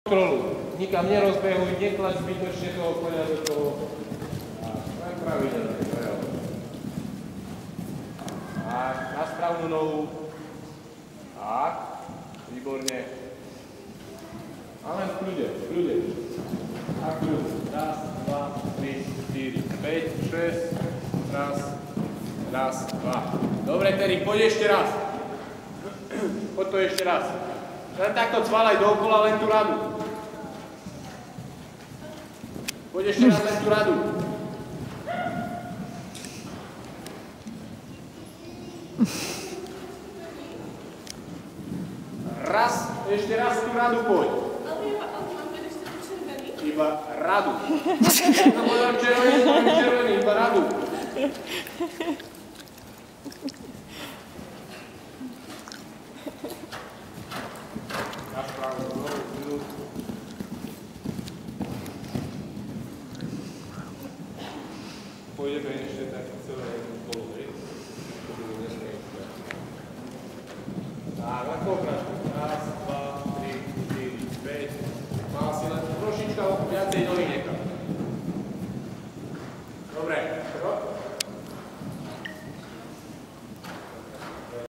kontrolu. Nikam nerozbehuj, netlač zbytočne toho koňa do toho. Tak pravidelne. Tak, na správnu nohu. Tak, výborne. A len v kľude, v kľude. A kľud. Raz, dva, 3, 4, 5, 6. Raz, dva. Dobre, Terry, poď ešte raz. Poď to ešte raz. Len takto cvalaj dookola, len tú radu. Poď ešte raz len tú radu. Raz, ešte raz tú radu poď. Iba radu. No podám červený, iba radu. Na správnu nohu. Pôjdeme ešte tak celé jedno kolo, hej? Tak, ako oprač.